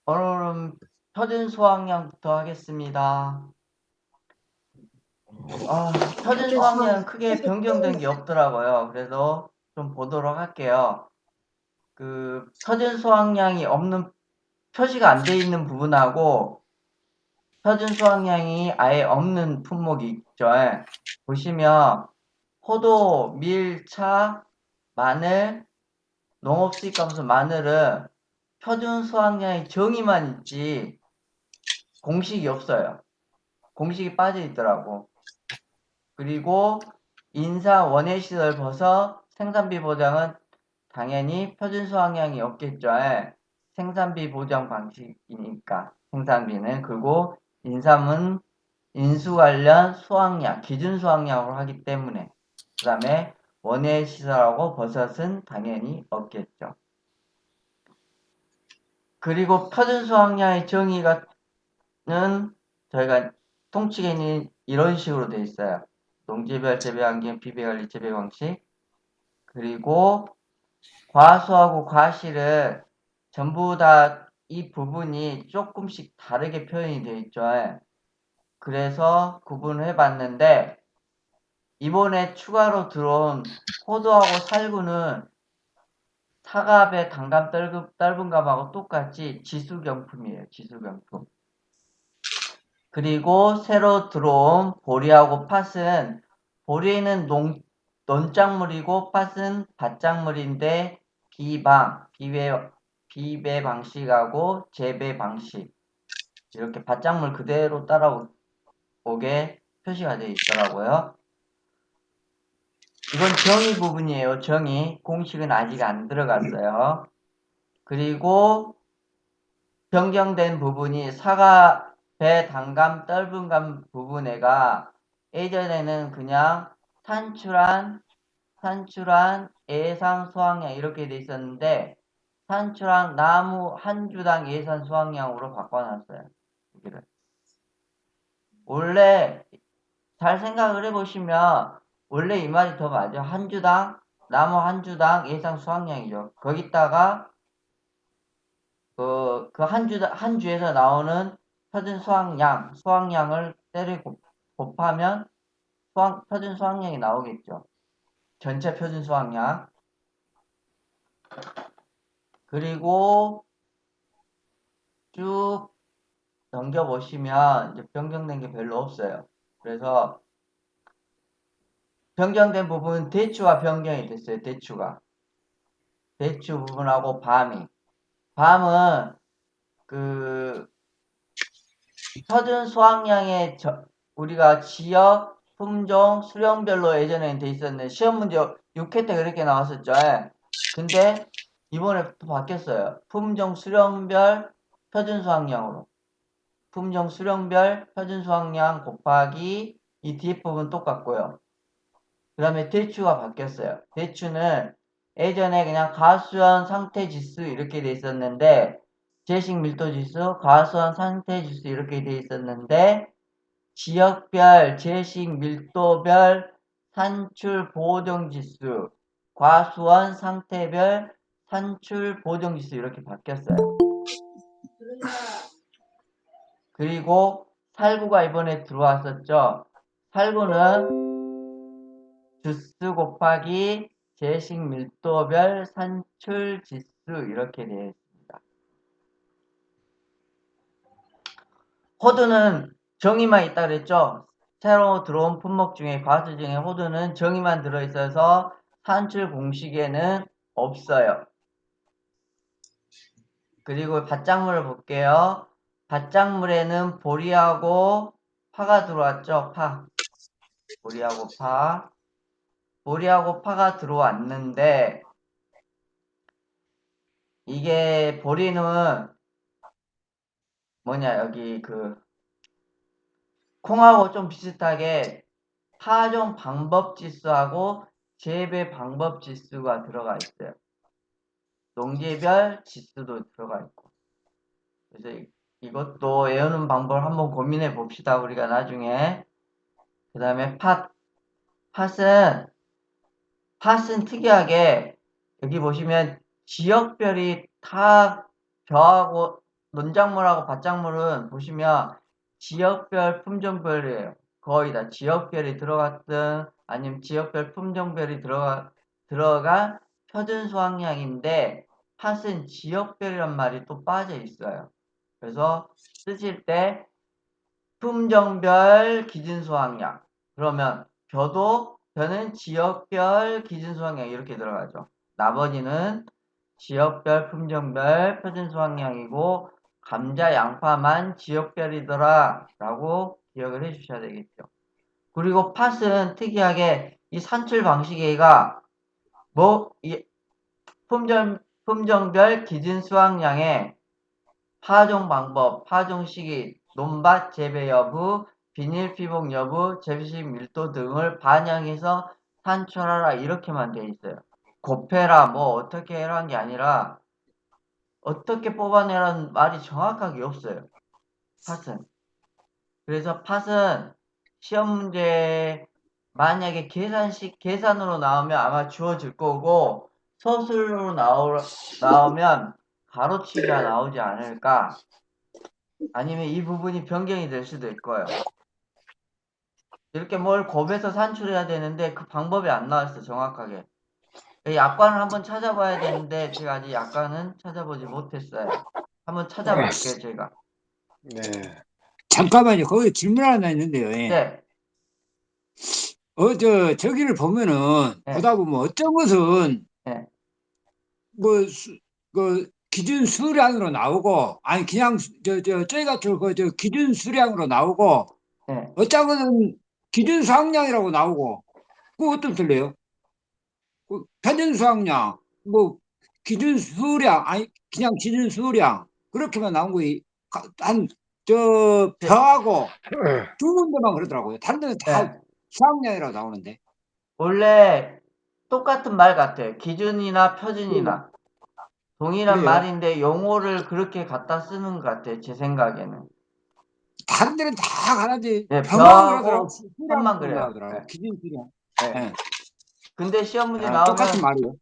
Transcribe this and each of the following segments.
오늘은 표준 수확량부터 하겠습니다. 표준 표준 수학 수확량은 크게 변경된 게 없더라고요. 그래서 좀 보도록 할게요. 표준 수확량이 없는, 표시가 안 돼 있는 부분하고 표준 수확량이 아예 없는 품목이 있죠. 보시면 포도, 밀, 차, 마늘, 농업수입감소 마늘은 표준 수확량의 정의만 있지 공식이 없어요. 공식이 빠져 있더라고. 그리고 인사 원예시설 버섯 생산비 보장은 당연히 표준 수확량이 없겠죠. 생산비 보장 방식이니까 생산비는. 그리고 인삼은 인수 관련 수확량 기준 수확량으로 하기 때문에. 그 다음에 원예시설하고 버섯은 당연히 없겠죠. 그리고 표준 수확량의 정의가는 저희가 통치개는 이런 식으로 되어 있어요. 농지별 재배환경 비배관리 재배 방식. 그리고 과수하고 과실은 전부 다 이 부분이 조금씩 다르게 표현이 되어 있죠. 그래서 구분을 해봤는데 이번에 추가로 들어온 호두하고 살구는 사갑의 단감 떫은 감하고 똑같이 지수경품이에요. 지수경품. 그리고 새로 들어온 보리하고 팥은 보리는 논작물이고 팥은 밭작물인데 비배 방식하고 재배 방식 이렇게 밭작물 그대로 따라오게 표시가 되어 있더라고요. 이건 정의 부분이에요. 정의. 공식은 아직 안 들어갔어요. 그리고 변경된 부분이 사과, 배, 단감, 떫은감 부분에가 예전에는 그냥 산출한 예상 수확량 이렇게 돼 있었는데 산출한 나무 한 주당 예산 수확량으로 바꿔놨어요. 여기를. 원래 잘 생각을 해보시면 원래 이 말이 더 맞아요. 나무 한 주당 예상 수확량이죠. 거기다가 한 주에서 나오는 표준 수확량을 곱하면 표준 수확량이 나오겠죠. 전체 표준 수확량. 그리고 쭉 넘겨보시면 이제 변경된 게 별로 없어요. 그래서 변경된 부분은 대추가 변경이 됐어요. 대추 부분하고 밤은 표준 수확량의 우리가 지역, 품종, 수령별로 예전에는 돼 있었는데 시험 문제 6회 때 그렇게 나왔었죠. 근데 이번에 또 바뀌었어요. 품종, 수령별, 표준 수확량으로. 품종, 수령별, 표준 수확량 곱하기 이 뒤에 부분 똑같고요. 그 다음에 대추가 바뀌었어요. 대추는 예전에 그냥 가수원 상태 지수 이렇게 돼 있었는데 제식 밀도 지수, 가수원 상태 지수 이렇게 돼 있었는데 지역별, 제식 밀도별 산출 보정 지수, 과수원 상태별 산출 보정 지수 이렇게 바뀌었어요. 그리고 살구가 이번에 들어왔었죠. 살구는 주스 곱하기 제식 밀도별 산출 지수 이렇게 되어 있습니다. 호두는 정의만 있다 그랬죠. 새로 들어온 품목 중에 과수 중에 호두는 정의만 들어있어서 산출 공식에는 없어요. 그리고 밭작물을 볼게요. 밭작물에는 보리하고 파가 들어왔죠. 보리하고 파가 들어왔는데 이게 보리는 여기 콩하고 좀 비슷하게 파종 방법 지수하고 재배 방법 지수가 들어가 있어요. 농지별 지수도 들어가 있고. 그래서 이것도 외우는 방법을 한번 고민해 봅시다. 우리가 나중에. 그 다음에 팥은 특이하게 여기 보시면 지역별이 다 벼하고 논작물하고 밭작물은 보시면 지역별 품종별이에요. 거의 다 지역별이 들어갔든 아니면 지역별 품종별이 들어간 표준 수확량인데 팥은 지역별이란 말이 또 빠져 있어요. 그래서 쓰실 때 품종별 기준 수확량 그러면 벼는 지역별 기준 수확량 이렇게 들어가죠. 나머지는 지역별 품종별 표준 수확량이고 감자 양파만 지역별이더라 라고 기억을 해 주셔야 되겠죠. 그리고 팥은 특이하게 이 산출 방식이가 이 품종별 기준 수확량에 파종 방법, 파종 시기, 논밭 재배 여부, 비닐 피복 여부, 재배식 밀도 등을 반영해서 산출하라 이렇게만 돼 있어요. 곱해라 뭐 어떻게 해라는 게 아니라 어떻게 뽑아내라는 말이 정확하게 없어요. 팥은. 그래서 팥은 시험 문제 만약에 계산으로 나오면 아마 주어질 거고 서술로 나오면 가로치기가 나오지 않을까. 아니면 이 부분이 변경이 될 수도 있고요. 이렇게 뭘 곱해서 산출해야 되는데 그 방법이 안 나왔어 정확하게. 약관을 한번 찾아봐야 되는데 제가 아직 약관은 찾아보지 못했어요. 한번 찾아볼게요 제가. 네. 잠깐만요. 거기 질문 하나 있는데요. 네. 저기를 보면은, 네. 보다 보면 어떤 것은, 네. 기준 수량으로 나오고, 아니, 그냥, 저희가 기준 수량으로 나오고, 네. 어떤 것은 기준 수확량이라고 나오고, 그거 어떤 틀려요? 표준 수확량, 기준 수량, 아니, 그냥 기준 수량, 그렇게만 나온 거이, 벼하고, 두 군데만 그러더라고요. 다른 데는 다 네. 수학량이라고 나오는데. 원래 똑같은 말 같아요. 기준이나 표준이나 동일한 그래요? 말인데 용어를 그렇게 갖다 쓰는 것 같아요. 제 생각에는. 다른 데는 다 가는데 네, 벼만 그러더라고. 벼하고 팥만 수량으로 그래요. 나오더라고. 네. 기준 수량. 네. 예. 근데 시험 문제 똑같은 나오면 말이에요.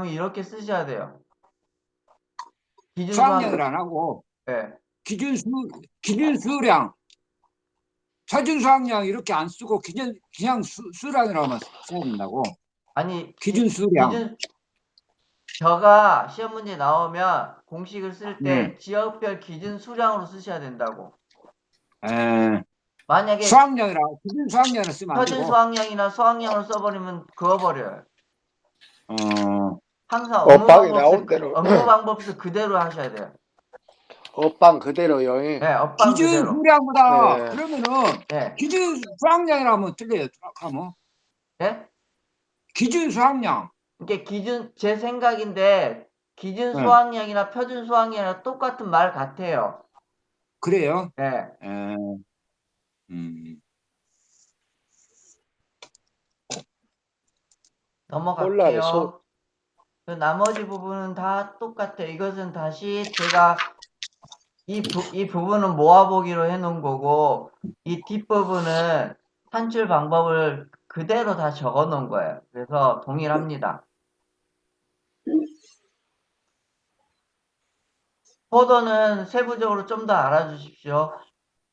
이렇게 쓰셔야 돼요. 기준 수학. 수학량을 안 하고 네. 기준 수량, 표준 수학량 이렇게 안 쓰고 그냥 수량이라고만 써야 된다고. 아니 기준 수량. 기준 벼가 시험 문제 나오면 공식을 쓸 네. 때 지역별 기준 수량으로 쓰셔야 된다고. 에, 만약에 수학량이라 기준 수학량을 쓰면 안 표준 되고. 수학량이나 수학량으로 써버리면 그어버려요. 어, 항상 엇방이 나온 대로 업무 방법에서 그대로 하셔야 돼요. 엇방 그대로요. 네, 업방 기준 그대로. 수량보다 네. 그러면은 네. 기준 수학량이라면 틀려요. 하면 네? 기준 수학량. 이게 제 생각인데, 기준 네. 수학량이나 표준 수학량이랑 똑같은 말 같아요. 그래요? 네. 에, 음. 혼란의 넘어갈게요. 그 나머지 부분은 다 똑같아요. 이것은 다시 제가 이 부분은 모아보기로 해놓은 거고, 이 뒷부분은 산출 방법을 그대로 다 적어 놓은 거예요. 그래서 동일합니다. 포도는 세부적으로 좀 더 알아주십시오.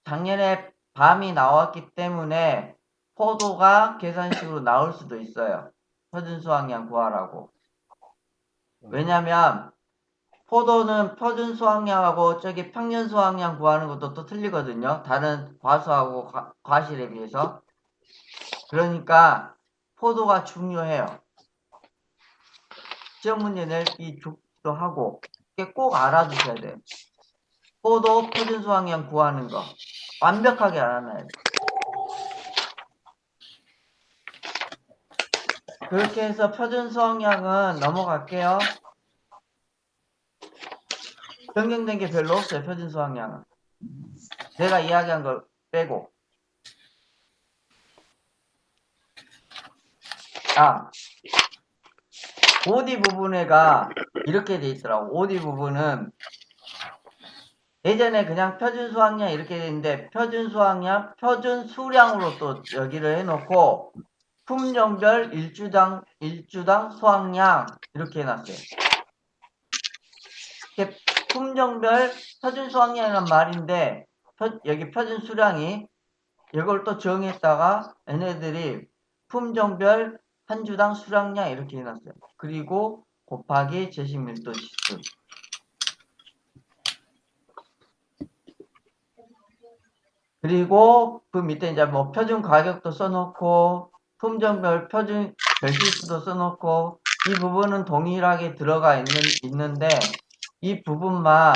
작년에 밤이 나왔기 때문에 포도가 계산식으로 나올 수도 있어요. 표준 수확량 구하라고. 왜냐면 포도는 표준 수확량하고 저기 평년 수확량 구하는 것도 또 틀리거든요. 다른 과수하고 과실에 비해서. 그러니까 포도가 중요해요. 시험 문제 낼기 좋기도 하고 이게 꼭 알아두셔야 돼요. 포도 표준 수확량 구하는 거 완벽하게 알아놔야 돼요. 그렇게 해서 표준 수확량은 넘어갈게요. 변경된 게 별로 없어요. 표준 수확량은. 내가 이야기한 걸 빼고. OD 부분에가 이렇게 돼 있더라고. OD 부분은 예전에 그냥 표준 수확량 이렇게 돼 있는데 표준 수확량, 표준 수량으로 또 여기를 해놓고 품종별 일주당 수확량 이렇게 해놨어요. 품종별 표준 수확량이란 말인데 여기 표준 수량이 이걸 또 정했다가 얘네들이 품종별 한 주당 수량량 이렇게 해놨어요. 그리고 곱하기 제식 밀도 지수. 그리고 그 밑에 이제 뭐 표준 가격도 써놓고 품종별 표준 결실수도 써놓고 이 부분은 동일하게 들어가 있는데 이 부분만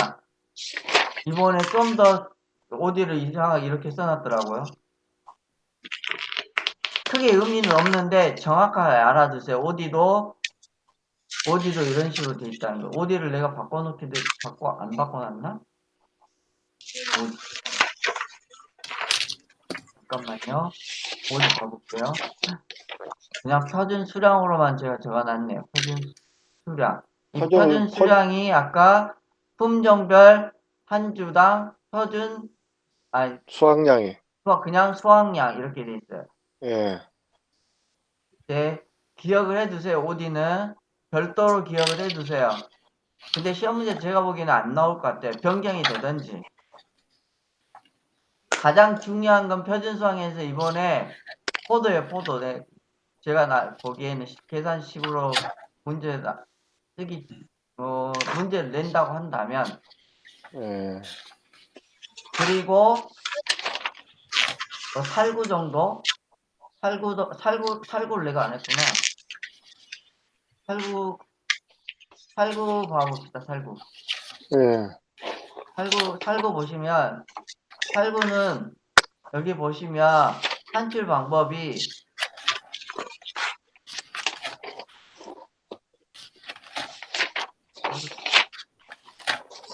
이번에 좀 더 OD를 이상하게 이렇게 써놨더라고요. 크게 의미는 없는데 정확하게 알아두세요. OD도 이런 식으로 돼 있다는 거. OD를 내가 안 바꿔놨나? OD. 잠깐만요. OD 봐볼게요. 그냥 표준 수량으로만 제가 적어놨네요. 표준 수량. 이 표준 수량이 아까 품종별 한 주당 표준 수확량이. 그냥 수확량 이렇게 돼 있어요. 예. 네, 기억을 해두세요. OD는 별도로 기억을 해두세요. 근데 시험 문제 제가 보기에는 안 나올 것 같아요. 변경이 되든지. 가장 중요한 건 표준 수학에서 이번에 포도예요. 포도. 네. 제가 보기에는 계산식으로 문제를 낸다고 한다면 그리고 살구 정도 살구를 내가 안 했구나. 살구 봐봅시다. 살구. 살구 보시면 살구는 여기 보시면 산출 방법이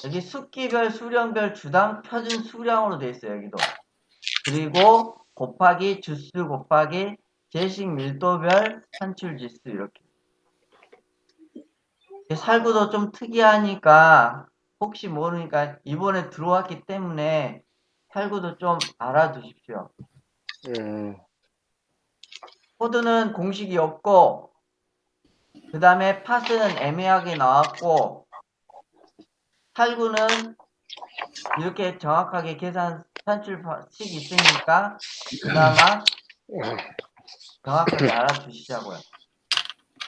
여기 숫기별, 수령별, 주당, 표준 수량으로 되어 있어요. 여기도. 그리고 곱하기 주수 곱하기 제식 밀도별 산출 지수 이렇게. 살구도 좀 특이하니까 혹시 모르니까 이번에 들어왔기 때문에 살구도 좀 알아두십시오. 포드는 공식이 없고 그 다음에 팥은 애매하게 나왔고 살구는 이렇게 정확하게 계산 산출식이 있으니까 그나마 정확하게 알아두시자고요.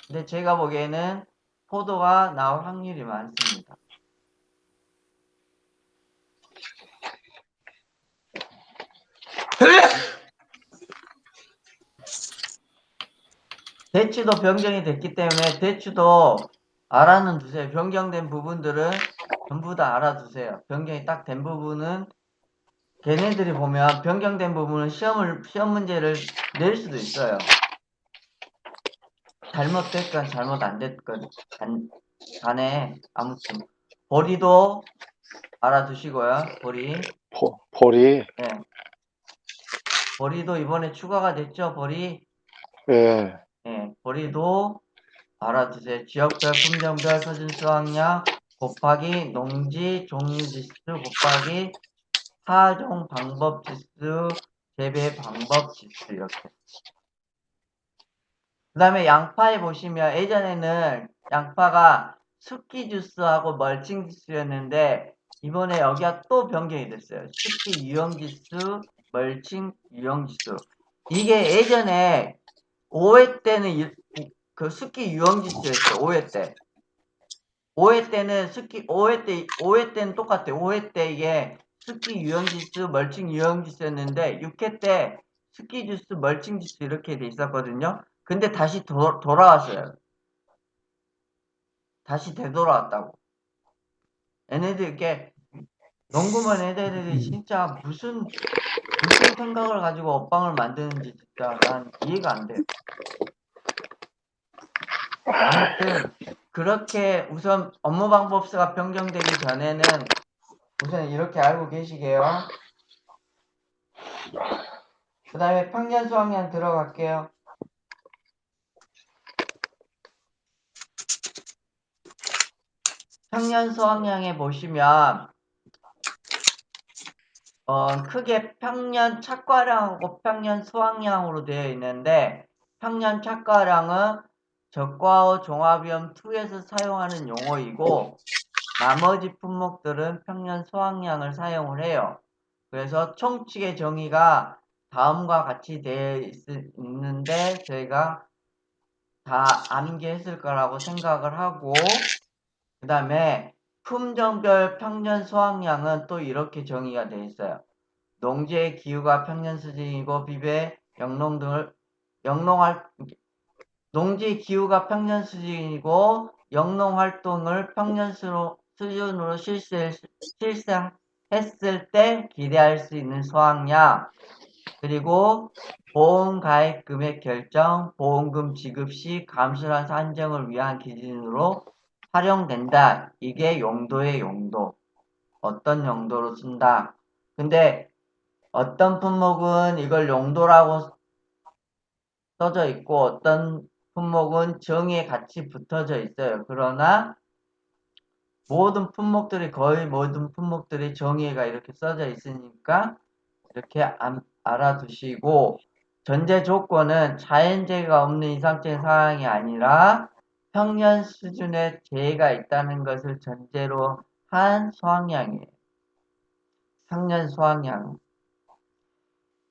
근데 제가 보기에는 포도가 나올 확률이 많습니다. 대추도 변경이 됐기 때문에 대추도 알아는 두세요. 변경된 부분들은 전부 다 알아두세요. 변경이 딱 된 부분은 걔네들이 보면 변경된 부분은 시험 문제를 낼 수도 있어요. 잘못됐건 잘못 안 됐건 간에 아무튼 보리도 알아두시고요. 보리. 네. 보리도 이번에 추가가 됐죠. 보리. 예. 네. 보리도 알아두세요. 지역별, 품종별, 표준 수확량 곱하기 농지 종류 지수 곱하기 하종 방법 지수, 재배 방법 지수 이렇게. 그 다음에 양파에 보시면 예전에는 양파가 숫기 지수하고 멀칭 지수였는데 이번에 여기가 또 변경이 됐어요. 숫기 유형 지수, 멀칭 유형 지수. 이게 예전에 5회 때는 그 숫기 유형 지수였어요. 5회 때. 5회 때는 5회 때는 똑같아요. 5회 때 이게 숫기 유형 지수, 멀칭 유형 지수였는데 6회 때 숫기 지수, 멀칭 지수 이렇게 돼 있었거든요. 근데 다시 돌아왔어요. 다시 되돌아왔다고. 얘네들 이렇게 농구만 애들이 진짜 무슨 생각을 가지고 업방을 만드는지 진짜 난 이해가 안 돼요. 아무튼 그렇게 우선 업무 방법수가 변경되기 전에는 우선 이렇게 알고 계시게요. 그 다음에 평년 수확량 들어갈게요. 평년 수확량에 보시면 크게 평년 착과량하고 평년 수확량으로 되어 있는데 평년 착과량은 적과호 종합위험 2에서 사용하는 용어이고 나머지 품목들은 평년 수확량을 사용을 해요. 그래서 총칙의 정의가 다음과 같이 되어 있는데 저희가 다 암기했을 거라고 생각을 하고, 그 다음에 품종별 평년 수확량은 또 이렇게 정의가 되어 있어요. 농지의 기후가 평년 수준이고 비배, 영농 등을 농지 기후가 평년 수준이고 영농 활동을 평년 수준으로 실시했을 때 기대할 수 있는 수확량, 그리고 보험 가입 금액 결정, 보험금 지급 시 감수란 산정을 위한 기준으로 활용된다. 이게 용도의 용도. 어떤 용도로 쓴다. 근데 어떤 품목은 이걸 용도라고 써져 있고 어떤 품목은 정의에 같이 붙어져 있어요. 그러나 거의 모든 품목들이 정의가 이렇게 써져 있으니까 이렇게 알아두시고, 전제 조건은 자연재해가 없는 이상적인 상황이 아니라 평년 수준의 재해가 있다는 것을 전제로 한 수확량이에요. 평년 수확량.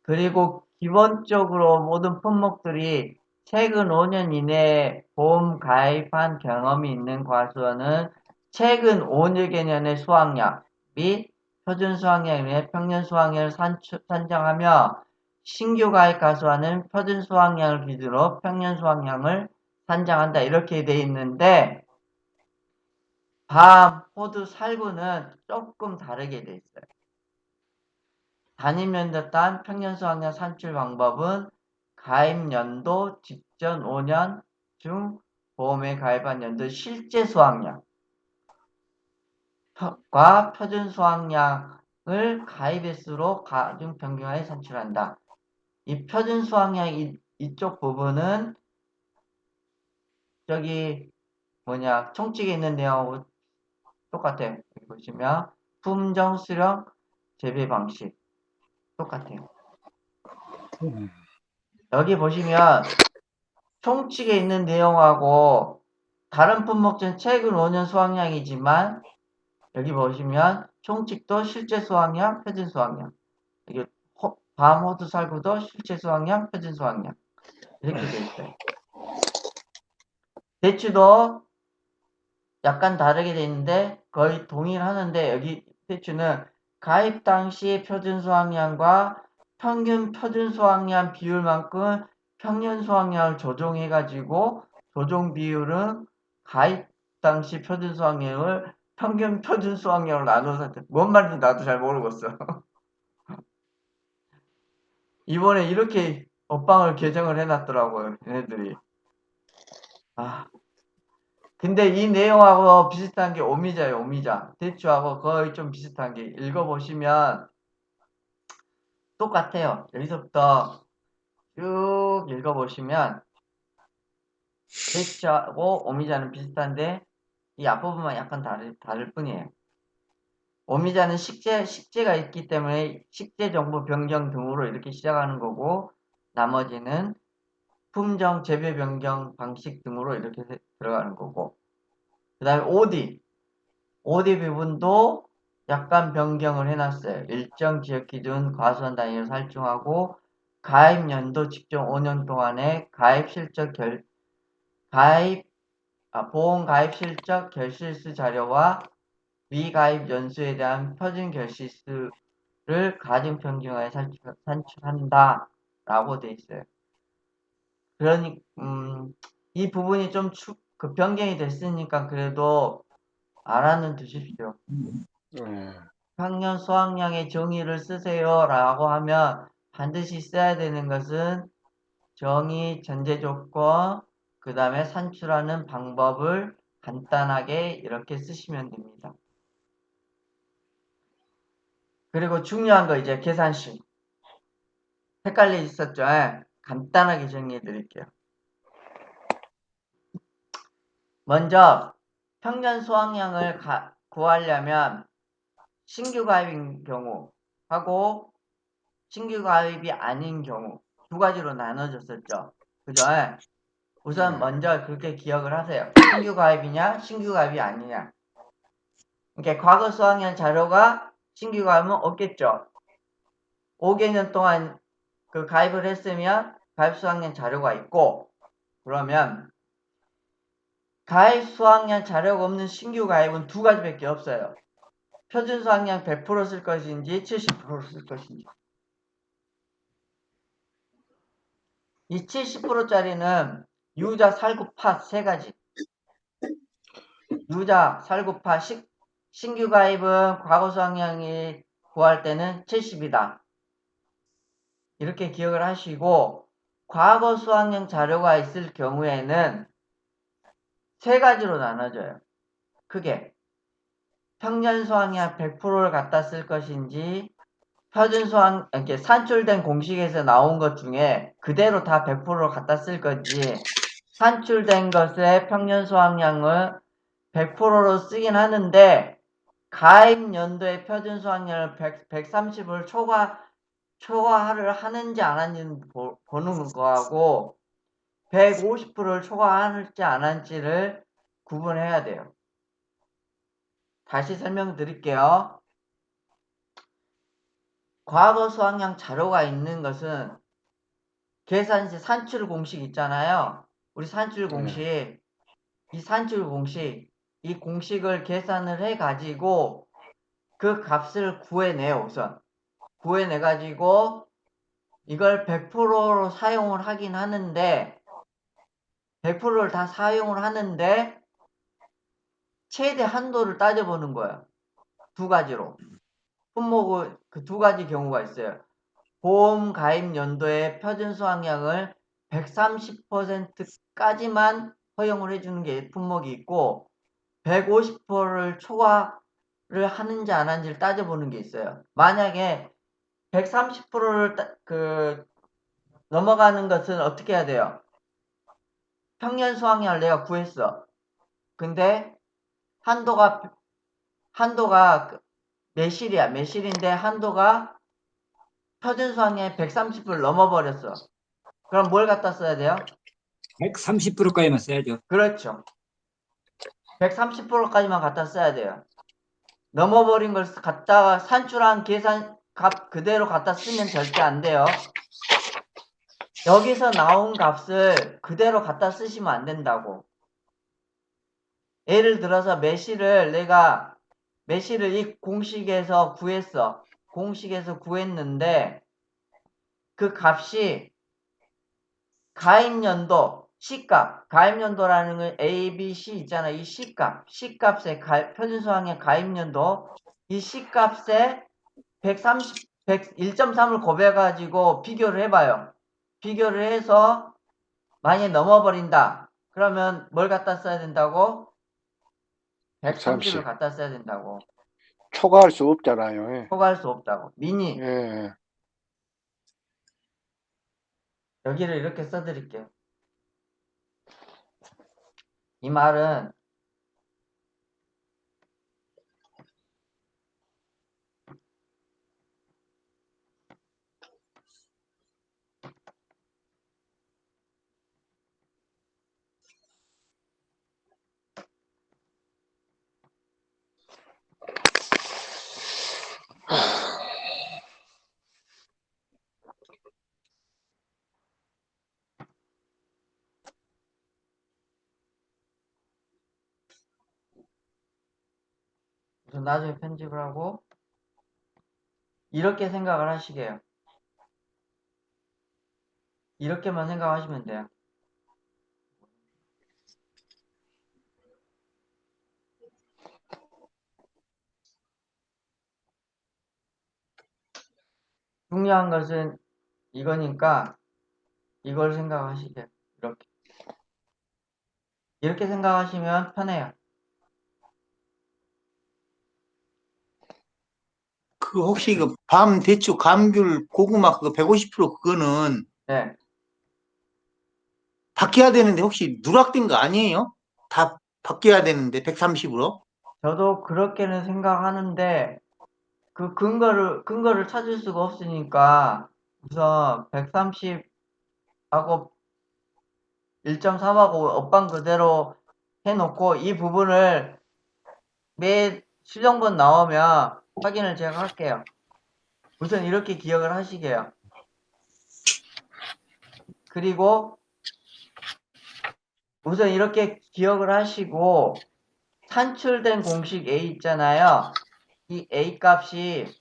그리고 기본적으로 모든 품목들이 최근 5년 이내에 보험 가입한 경험이 있는 과수원은 최근 5개년의 수확량 및 표준 수확량 및 평년 수확량을 산정하며, 신규 가입 가수원은 표준 수확량을 기준으로 평년 수확량을 산정한다. 이렇게 돼 있는데 밤, 호두, 살구는 조금 다르게 돼 있어요. 단임연도 딴 평년 수확량 산출 방법은 가입 연도 직전 5년 중 보험에 가입한 연도 실제 수확량과 표준 수확량을 가입 횟수로 가중 평균하여 산출한다. 이 표준 수확량 이쪽 부분은 저기 총칙에 있는 내용하고 똑같아요. 여기 보시면 품종, 수령, 재배 방식 똑같아요. 여기 보시면 총칙에 있는 내용하고 다른 품목은 최근 5년 수확량이지만, 여기 보시면 총칙도 실제 수확량, 표준 수확량, 여기 밤, 호두, 살구도 실제 수확량, 표준 수확량 이렇게 돼 있어요. 대추도 약간 다르게 돼 있는데 거의 동일하는데, 여기 대추는 가입 당시 표준 수확량과 평균 표준 수확량 비율만큼 평년 수확량을 조정해가지고, 조정 비율은 가입 당시 표준 수확량을 평균 표준 수확량으로 나눠서, 뭔 말인지 나도 잘 모르겠어. 이번에 이렇게 법방을 개정을 해놨더라고요, 얘네들이. 근데 이 내용하고 비슷한 게 오미자예요, 오미자. 대추하고 거의 좀 비슷한 게, 읽어보시면 똑같아요. 여기서부터 쭉 읽어보시면 대추하고 오미자는 비슷한데 이 앞부분만 약간 다를 뿐이에요. 오미자는 식재가 있기 때문에 식재 정보 변경 등으로 이렇게 시작하는 거고, 나머지는 품종, 재배 변경 방식 등으로 이렇게 들어가는 거고, 그 다음에 OD 부분도 약간 변경을 해놨어요. 일정 지역 기준 과수원 단위로 설정하고, 가입 연도 직전 5년 동안의 보험 가입 실적 결실수 자료와 미가입 연수에 대한 표준 결실수를 가중 평균하에 산출한다 라고 돼 있어요. 그러니 이 부분이 좀 변경이 됐으니까 그래도 알아는 두십시오. 평년 수확량의 정의를 쓰세요 라고 하면 반드시 써야 되는 것은 정의, 전제 조건, 그 다음에 산출하는 방법을 간단하게 이렇게 쓰시면 됩니다. 그리고 중요한 거 이제 계산식. 헷갈리셨죠? 간단하게 정리해 드릴게요. 먼저 평년 수확량을 구하려면 신규 가입인 경우하고 신규 가입이 아닌 경우 두 가지로 나눠졌었죠. 그죠? 우선 먼저 그렇게 기억을 하세요. 신규 가입이냐, 신규 가입이 아니냐. 그러니까 과거 수학년 자료가 신규 가입은 없겠죠. 5개년 동안 그 가입을 했으면 가입 수학년 자료가 있고, 그러면 가입 수학년 자료가 없는 신규 가입은 두 가지밖에 없어요. 표준 수학량 100% 쓸 것인지 70% 쓸 것인지. 이 70%짜리는 유자, 살구, 팥 세 가지. 유자, 살구, 팥, 신규 가입은 과거 수학량이 구할 때는 70이다. 이렇게 기억을 하시고, 과거 수학량 자료가 있을 경우에는 세 가지로 나눠져요. 크게. 평년 수학량 100%를 갖다 쓸 것인지, 표준 수학, 이렇게 산출된 공식에서 나온 것 중에 그대로 다 100%를 갖다 쓸 건지, 산출된 것의 평년 수학량을 100%로 쓰긴 하는데, 가입 연도의 표준 수학량을 130을 초과를 하는지 안 하는지 보는 거하고, 150%를 초과하는지 안 하는지를 구분해야 돼요. 다시 설명드릴게요. 과거 수학량 자료가 있는 것은 계산시 산출 공식 있잖아요. 우리 산출 공식, 이 산출 공식, 이 공식을 계산을 해가지고 그 값을 구해내요, 우선. 구해내가지고 이걸 100%로 사용을 하긴 하는데, 100%를 다 사용을 하는데, 최대 한도를 따져보는 거예요. 두 가지로. 품목을, 그 두 가지 경우가 있어요. 보험 가입 연도의 표준 수학량을 130%까지만 허용을 해주는 게 품목이 있고, 150%를 초과를 하는지 안 하는지를 따져보는 게 있어요. 만약에 130%를 넘어가는 것은 어떻게 해야 돼요? 평년 수학량을 내가 구했어. 근데 한도가 매실이야. 매실인데 한도가 표준 수학량의 130%를 넘어버렸어. 그럼 뭘 갖다 써야 돼요? 130%까지만 써야죠. 그렇죠. 130%까지만 갖다 써야 돼요. 넘어버린 걸 갖다가 산출한 계산 값 그대로 갖다 쓰면 절대 안 돼요. 여기서 나온 값을 그대로 갖다 쓰시면 안 된다고. 예를 들어서 매실을 이 공식에서 구했어. 공식에서 구했는데 그 값이 가입연도 C값, 가입연도라는 건 A, B, C 있잖아. 이 C값의 표준수학의 가입연도, 이 C값에 1.3을 곱해가지고 비교를 해봐요. 비교를 해서 만약에 넘어버린다. 그러면 뭘 갖다 써야 된다고? 130을 갖다 써야 된다고. 초과할 수 없잖아요. 예. 초과할 수 없다고. 미니, 예. 여기를 이렇게 써드릴게요. 이 말은 우선 나중에 편집을 하고 이렇게 생각을 하시게요. 이렇게만 생각하시면 돼요. 중요한 것은 이거니까 이걸 생각하시게요. 이렇게 생각하시면 편해요. 그 혹시 그 밤 대추 감귤 고구마 그거 150% 그거는 네. 바뀌어야 되는데 혹시 누락된 거 아니에요? 다 바뀌어야 되는데 130으로? 저도 그렇게는 생각하는데 그 근거를 찾을 수가 없으니까 우선 130하고 1.3하고 업방 그대로 해놓고 이 부분을 매 실력번 나오면 확인을 제가 할게요. 우선 이렇게 기억을 하시게요. 그리고 우선 이렇게 기억을 하시고 산출된 공식 A 있잖아요. 이 A 값이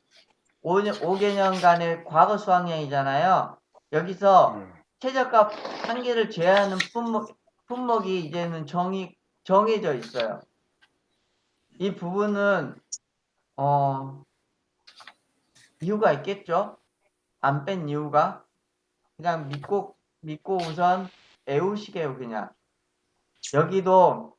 5개년간의 과거 수학량이잖아요. 여기서 최저값 한 개를 제외하는 품목이 이제는 정해져 있어요. 이 부분은 이유가 있겠죠? 안 뺀 이유가 그냥 믿고 우선 애우시게요. 그냥 여기도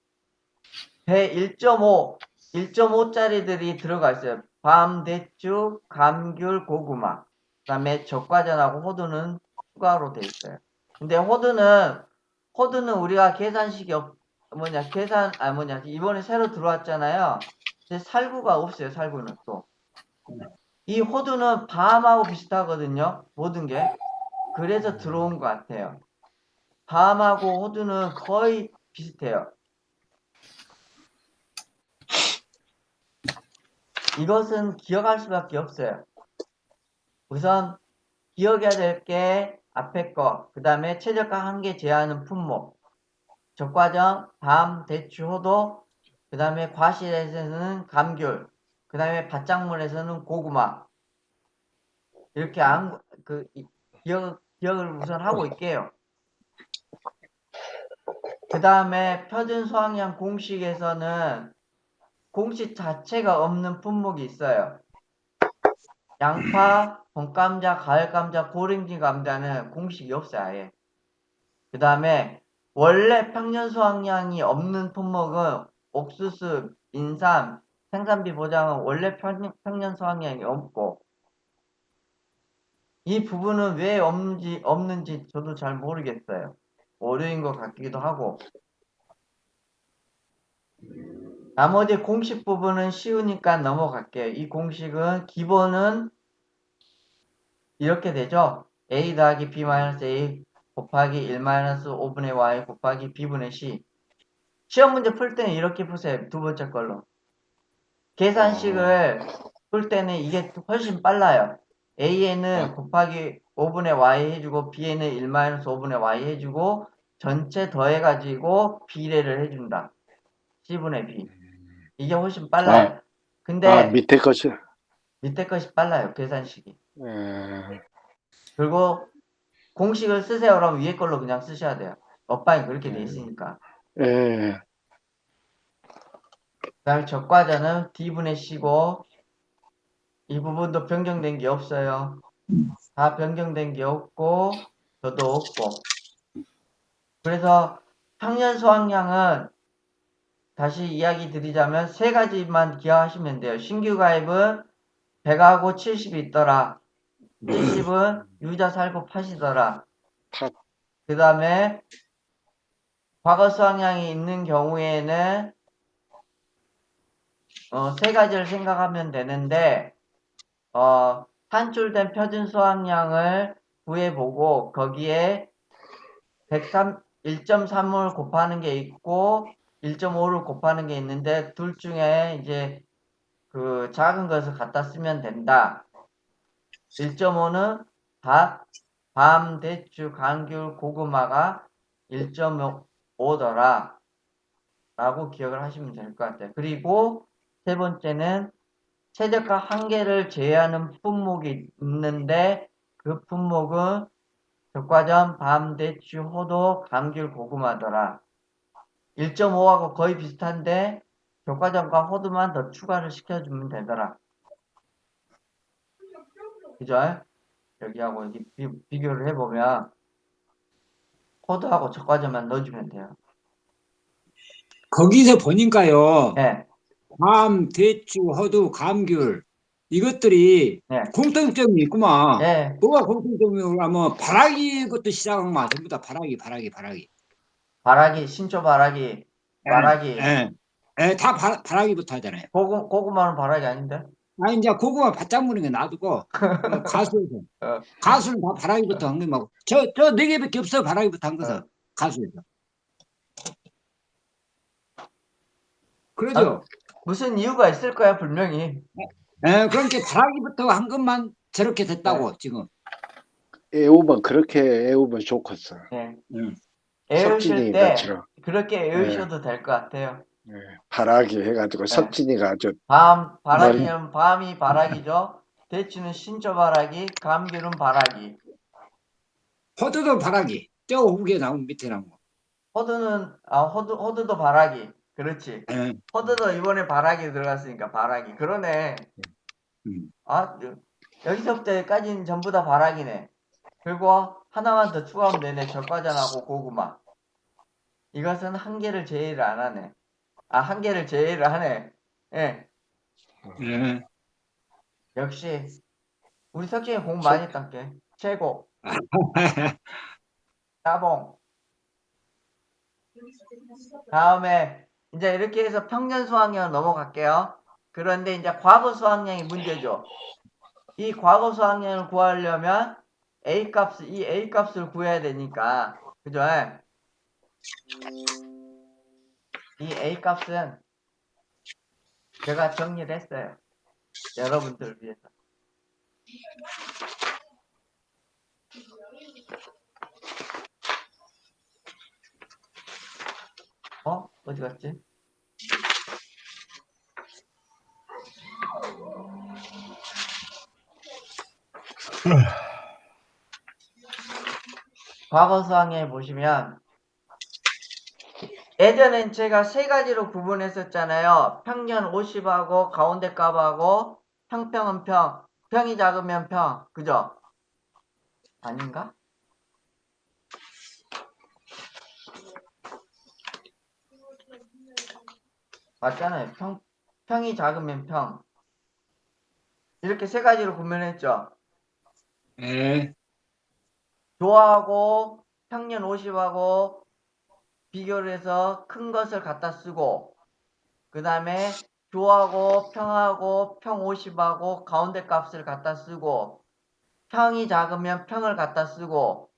배 1.5짜리들이 들어가 있어요. 밤, 대추, 감귤, 고구마. 그 다음에 적과전하고 호두는 추가로 돼 있어요. 근데 호두는 우리가 계산식이 이번에 새로 들어왔잖아요. 근데 살구가 없어요. 살구는 또. 이 호두는 밤하고 비슷하거든요. 모든 게. 그래서 들어온 것 같아요. 밤하고 호두는 거의 비슷해요. 이것은 기억할 수밖에 없어요. 우선 기억해야 될 게 앞에 거, 그 다음에 최저가 한 개 제한하는 품목, 적과정, 밤, 대추, 호도, 그 다음에 과실에서는 감귤, 그 다음에 밭작물에서는 고구마. 이렇게 기억을 우선 하고 있게요. 그 다음에 표준 수학량 공식에서는 공식 자체가 없는 품목이 있어요. 양파, 봄감자, 가을감자, 고랭지 감자는 공식이 없어요. 아예. 그 다음에 원래 평년 수확량이 없는 품목은 옥수수, 인삼, 생산비 보장은 원래 평년 수확량이 없고 이 부분은 왜 없는지 저도 잘 모르겠어요. 오류인 것 같기도 하고 나머지 공식 부분은 쉬우니까 넘어갈게요. 이 공식은 기본은 이렇게 되죠. a 더하기 b-a 곱하기 1-5분의 y 곱하기 b분의 c. 시험 문제 풀 때는 이렇게 푸세요. 두 번째 걸로. 계산식을 풀 때는 이게 훨씬 빨라요. a에는 곱하기 5분의 y 해주고 b에는 1-5분의 y 해주고 전체 더해가지고 비례를 해준다. c분의 b. 이게 훨씬 빨라요. 근데 밑에 것이. 밑에 것이 빨라요. 계산식이. 그리고 공식을 쓰세요. 그러면 위에 걸로 그냥 쓰셔야 돼요. 업방이 그렇게 돼 있으니까. 예. 그 다음에 적과자는 D분의 C고 이 부분도 변경된 게 없어요. 다 변경된 게 없고 저도 없고. 그래서 평년 수확량은 다시 이야기 드리자면 세 가지만 기억하시면 돼요. 신규 가입은 100하고 70이 있더라. 70은 유자 살고 팥이더라. 그 다음에 과거 수확량이 있는 경우에는 세 가지를 생각하면 되는데 산출된 표준 수확량을 구해보고 거기에 1.3을 곱하는 게 있고 1.5를 곱하는 게 있는데 둘 중에 이제 그 작은 것을 갖다 쓰면 된다. 1.5는 밤, 대추, 감귤, 고구마가 1.5더라 라고 기억을 하시면 될 것 같아요. 그리고 세 번째는 최저가 한 개를 제외하는 품목이 있는데 그 품목은 적과전, 밤, 대추, 호도, 감귤, 고구마더라. 1.5하고 거의 비슷한데 적과전과 호두만 더 추가를 시켜주면 되더라. 그죠? 여기하고 여기 비교를 해보면 호두하고 적과전만 넣어주면 돼요. 거기서 보니까요. 네. 밤, 대추, 호두, 감귤 이것들이 네. 공통점이 있구만. 네. 뭐가 공통점이냐면 뭐 바라기부터 시작한 거 전부 다 바라기. 바라기, 신초 바라기, 바라기. 다 바라기부터 하잖아요. 고구마는 바라기 아닌데? 아니 이제 고구마 밭작물인 거 놔두고 가수에서 가수는 다 바라기부터 한 거만 저 네 개밖에 없어. 바라기부터 한 것은 가수에서. 그러죠. 무슨 이유가 있을 거야, 분명히. 그러니까 바라기부터 한 것만 저렇게 됐다고 지금. 애우면 그렇게 애우면 좋겠어. 네. 음. 애우실 석진이 때 같이요. 그렇게 애우셔도 될 것 같아요. 예, 바라기 해가지고 네. 석진이가 아주 바라기는 밤이 바라기죠. 대추는 신초 바라기, 감귤은 바라기. 호두도 바라기. 저 후에 나온 밑에 나온 거. 호두도 바라기. 그렇지. 예. 호두도 이번에 바라기 들어갔으니까 바라기. 그러네. 음. 여기서부터 여기까지는 전부 다 바라기네. 그리고 하나만 더 추가하면 되네. 적과전하고 고구마. 이것은 한 개를 제외를 안 하네. 한 개를 제외를 하네. 예. 예. 역시 우리 석진이 공부 많이 했단게. 최고. 따봉. 다음에 이제 이렇게 해서 평년 수학량 넘어갈게요. 그런데 이제 과거 수학량이 문제죠. 이 과거 수학량을 구하려면 이 A 값을 구해야 되니까, 그죠? 이 A 값은 제가 정리를 했어요. 여러분들을 위해서. 어디 갔지? 과거 수학량에 보시면 예전엔 제가 세 가지로 구분했었잖아요. 평년 50하고 가운데 값하고 평평은 평, 평이 작으면 평, 그죠? 아닌가? 맞잖아요. 평이 작으면 평. 이렇게 세 가지로 구분했죠. 예. 조하고 평년 50하고 비교를 해서 큰 것을 갖다 쓰고, 그 다음에 조하고 평하고 평 50하고 가운데 값을 갖다 쓰고, 평이 작으면 평을 갖다 쓰고,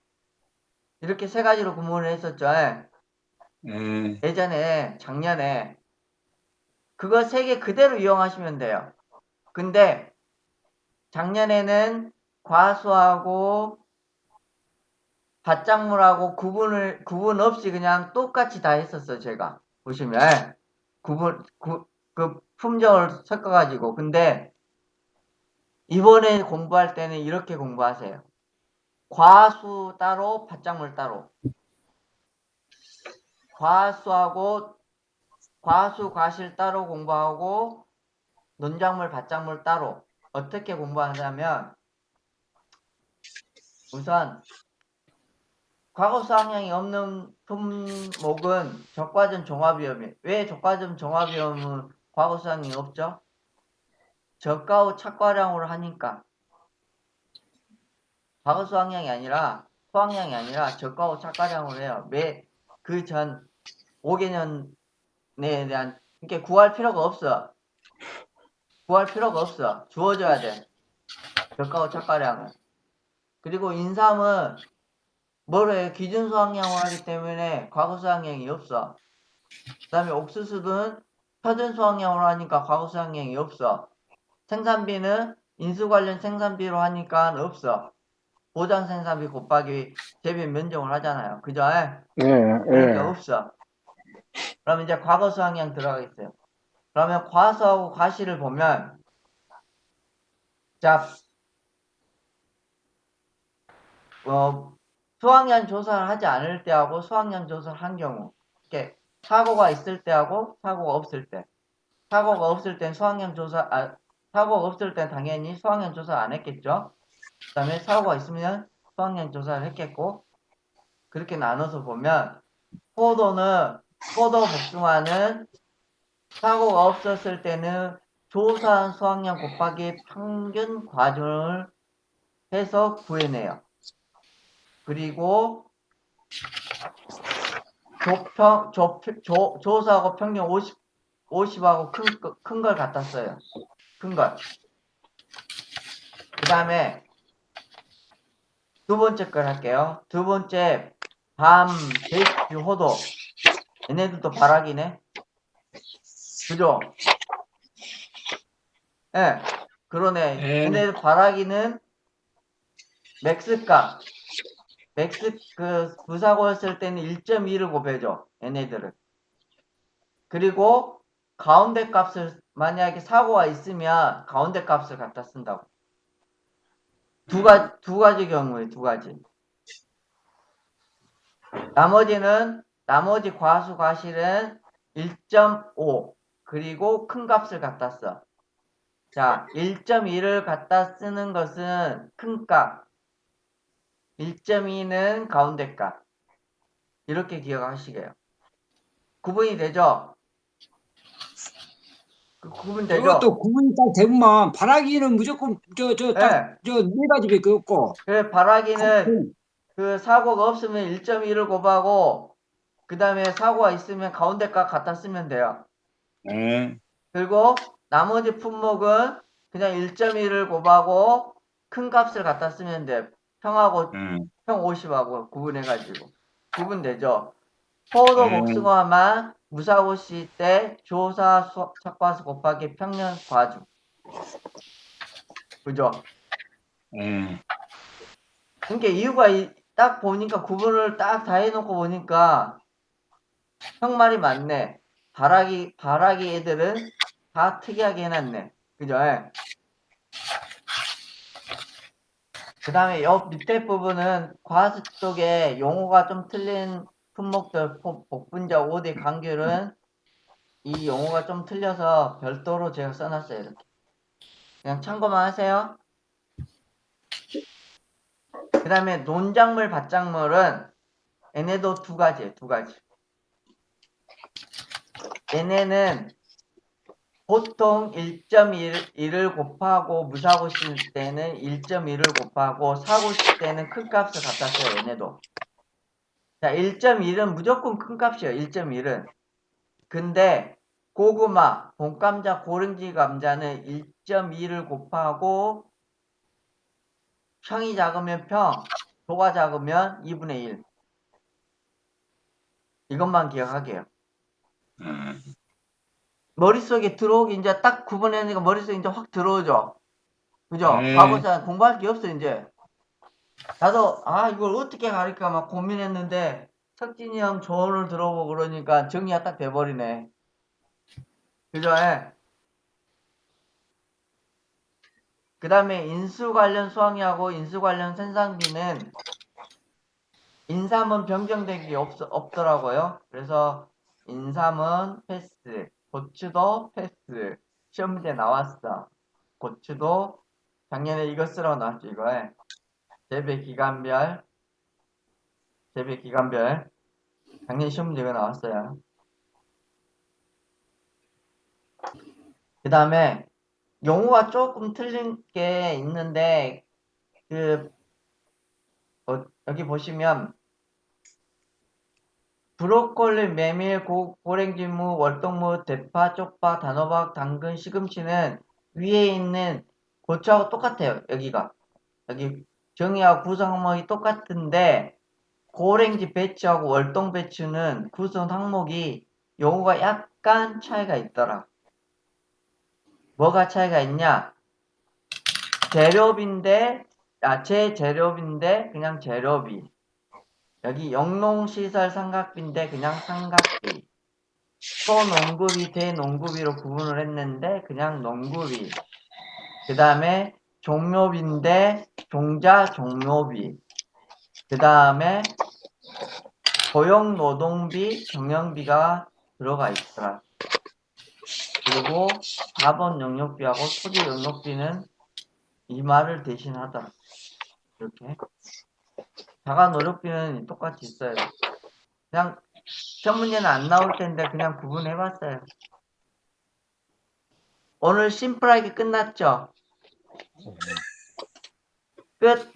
이렇게 세 가지로 구분을 했었죠. 예. 예전에 작년에 그거 세 개 그대로 이용하시면 돼요. 근데 작년에는 과수하고 밭작물하고 구분 없이 그냥 똑같이 다 했었어, 제가. 보시면 그 품종을 섞어가지고. 근데 이번에 공부할 때는 이렇게 공부하세요. 과수 따로, 밭작물 따로. 과수, 과실 따로 공부하고 논작물, 밭작물 따로. 어떻게 공부하냐면 우선 과거 수학량이 없는 품목은 적과점 종합위험이에요. 왜 적과점 종합위험은 과거 수학량이 없죠? 저가 후 착과량으로 하니까. 과거 수학량이 아니라 저가 후 착과량으로 해요. 왜 그 전 5개년에 대한 이렇게 구할 필요가 없어. 주어져야 돼. 저가 후 착과량은. 그리고 인삼은 뭐로 해요? 기준 수학량으로 하기 때문에 과거 수학량이 없어. 그 다음에 옥수수는 표준 수학량으로 하니까 과거 수학량이 없어. 생산비는 인수 관련 생산비로 하니까 없어. 보장 생산비 곱하기 재배 면적을 하잖아요. 그죠? 예, 그러니까 예. 없어. 그럼 이제 과거 수학량 들어가겠어요. 그러면 과수하고 과실을 보면 자, 수학량 조사를 하지 않을 때하고 수학량 조사를 한 경우, 이렇게 사고가 있을 때하고 사고가 없을 때. 사고가 없을 땐 사고가 없을 땐 당연히 수학량 조사 안 했겠죠. 그 다음에 사고가 있으면 수학량 조사를 했겠고, 그렇게 나눠서 보면 포도 복숭아는 사고가 없었을 때는 조사한 수학량 곱하기 평균 과정을 해서 구해내요. 그리고 조사하고 평균 50하고 큰 걸 갖다 써요. 큰 걸. 그 다음에 두 번째 걸 할게요. 두 번째, 밤, 대추, 호도. 얘네들도 바라기네. 그죠? 예, 그러네. 예. 얘네들 바라기는 맥스값, 맥스 그 부사고였을 때는 1.2를 곱해줘. 얘네들은. 그리고 가운데 값을 만약에 사고가 있으면 가운데 값을 갖다 쓴다고. 두 가지 경우에 두 가지. 나머지 과수 과실은 1.5 그리고 큰 값을 갖다 써. 자, 1.2를 갖다 쓰는 것은 큰 값, 1.2는 가운데 값. 이렇게 기억하시게요. 구분이 되죠? 구분 되죠? 이것도 구분이 딱 되면 바라기는 무조건 예. 네 가지밖에 없고 그래, 바라기는 그 사고가 없으면 1.2를 곱하고 그 다음에 사고가 있으면 가운데 값 갖다 쓰면 돼요. 예. 그리고 나머지 품목은 그냥 1.2를 곱하고 큰 값을 갖다 쓰면 돼. 평하고 평 50하고 구분해가지고 구분되죠. 포도 복숭아만 무사고시 때 조사 착과수 곱하기 평년 과주. 그죠? 그러니까 이유가 딱 보니까 구분을 딱 다 해놓고 보니까 형 말이 맞네. 바라기 애들은 다 특이하게 해놨네. 그죠? 그 다음에 옆 밑에 부분은 과수 쪽에 용어가 좀 틀린 품목들, 복분자, 오디, 강귤은 이 용어가 좀 틀려서 별도로 제가 써놨어요. 이렇게. 그냥 참고만 하세요. 그 다음에 논작물, 밭작물은 얘네도 두 가지예요. 두 가지. 얘네는 보통 1.1을 곱하고 무사고 쓸 때는 1.1을 곱하고 사고 쓸 때는 큰 값을 갖다 써요. 얘네도. 자, 1.1은 무조건 큰 값이에요. 1.1은. 근데 고구마, 봄감자, 고랭지 감자는 1.2를 곱하고 평이 작으면 평, 도가 작으면 2분의 1. 이것만 기억하게요. 머릿속에 들어오기 이제 딱 구분해내니까 머릿속에 이제 확 들어오죠. 그죠? 네. 과거사 공부할 게 없어 이제. 나도 이걸 어떻게 가르칠까 막 고민했는데 석진이 형 조언을 들어보고 그러니까 정리가 딱 돼버리네. 그죠? 그 다음에 인수 관련 수학이하고 인수 관련 생산비는 인삼은 변경되기 없더라고요. 그래서 인삼은 패스, 고추도 패스. 시험 문제 나왔어. 고추도 작년에 이거 쓰라고 나왔죠. 이거에 재배 기간별 작년 시험 문제가 나왔어요. 그 다음에 용어가 조금 틀린 게 있는데 여기 보시면 브로콜리, 메밀, 고랭지무, 월동무, 대파, 쪽파, 단호박, 당근, 시금치는 위에 있는 고추하고 똑같아요. 여기 정의하고 구성 항목이 똑같은데 고랭지 배추하고 월동 배추는 구성 항목이 용어가 약간 차이가 있더라. 뭐가 차이가 있냐? 제재료비인데 그냥 재료비. 여기 영농시설 삼각비인데 그냥 삼각비. 소농구비, 대농구비로 구분을 했는데 그냥 농구비. 그 다음에 종묘비인데 종묘비. 그 다음에 고용노동비, 경영비가 들어가 있더라. 그리고 자본 용역비하고 토지 용역비는 이 말을 대신하더라. 이렇게. 자가 노력비는 똑같이 있어요. 그냥 시험 문제는 안 나올 텐데 그냥 구분해봤어요. 오늘 심플하게 끝났죠? 끝.